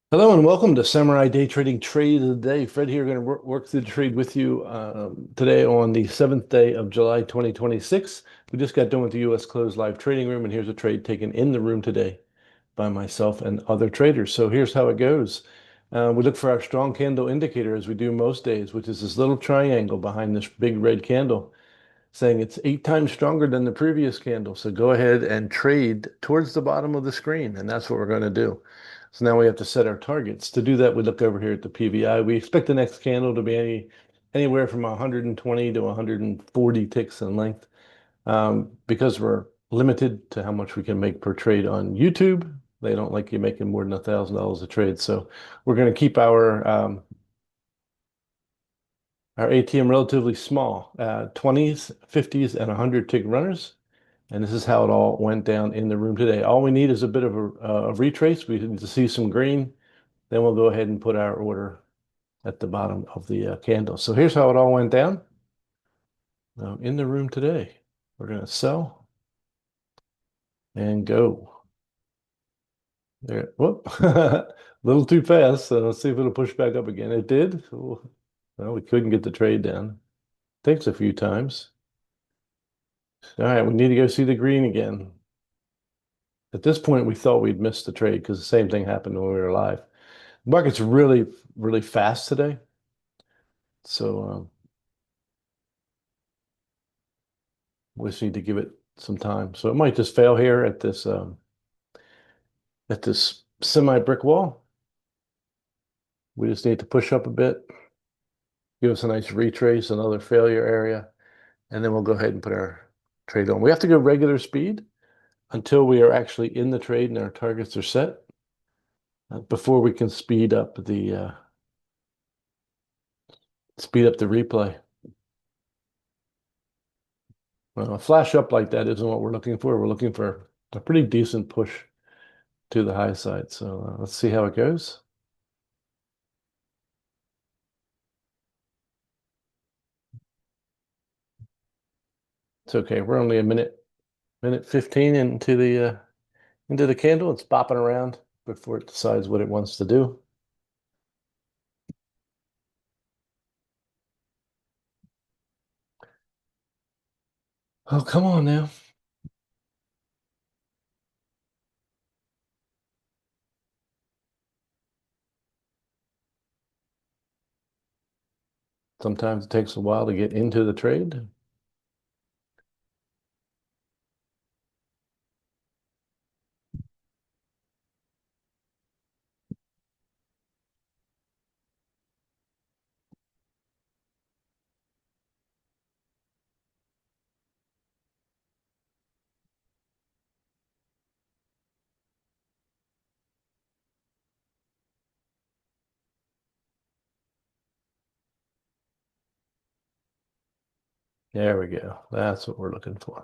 Hello and welcome to Samurai Day Trading Trade of the Day. Fred here, going to work through the trade with you today on the 7th day of July 2026. We just got done with the U.S. closed live trading room, and here's a trade taken in the room today by myself and other traders. So here's how it goes. We look for our strong candle indicator as we do most days, which is this little triangle behind this big red candle, saying it's 8 times stronger than the previous candle. So go ahead and trade towards the bottom of the screen, and that's what we're going to do. So now we have to set our targets. To do that, we look over here at the PVI. We expect the next candle to be anywhere from 120 to 140 ticks in length. Because we're limited to how much we can make per trade on YouTube, they don't like you making more than $1,000 a trade. So we're going to keep our ATM relatively small, 20s, 50s, and 100 tick runners. And this is how it all went down in the room today. All we need is a bit of a retrace. We need to see some green. Then we'll go ahead and put our order at the bottom of the candle. So here's how it all went down. In the room today, we're going to sell and go. There, whoop, a little too fast. So let's see if it'll push back up again. It did. Well, we couldn't get the trade down. Takes a few times. All right, we need to go see the green again. At this point, we thought we'd missed the trade because the same thing happened when we were live. The market's really, really fast today. So we just need to give it some time. So it might just fail here at this semi brick wall. We just need to push up a bit, give us a nice retrace, another failure area, and then we'll go ahead and put our trade on. We have to go regular speed until we are actually in the trade and our targets are set before we can speed up the replay. Well, a flash up like that isn't what we're looking for. We're looking for a pretty decent push to the high side. So let's see how it goes. It's okay. We're only a minute 15 into the candle. It's bopping around before it decides what it wants to do. Oh, come on now. Sometimes it takes a while to get into the trade. There we go. That's what we're looking for.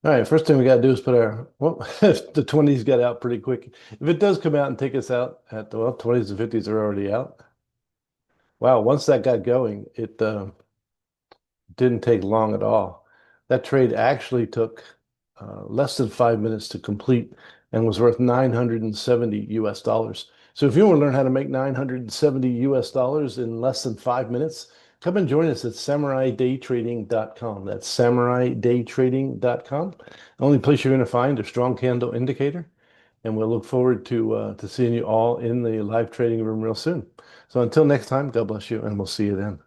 All right, first thing we got to do is put our, well, the 20s got out pretty quick. If it does come out and take us out at the, well, 20s and 50s are already out. Wow, once that got going, it didn't take long at all. That trade actually took less than 5 minutes to complete and was worth 970 US dollars. So if you want to learn how to make 970 US dollars in less than 5 minutes, come and join us at samuraidaytrading.com. That's samuraidaytrading.com. The only place you're going to find a strong candle indicator. And we'll look forward to seeing you all in the live trading room real soon. So until next time, God bless you, and we'll see you then.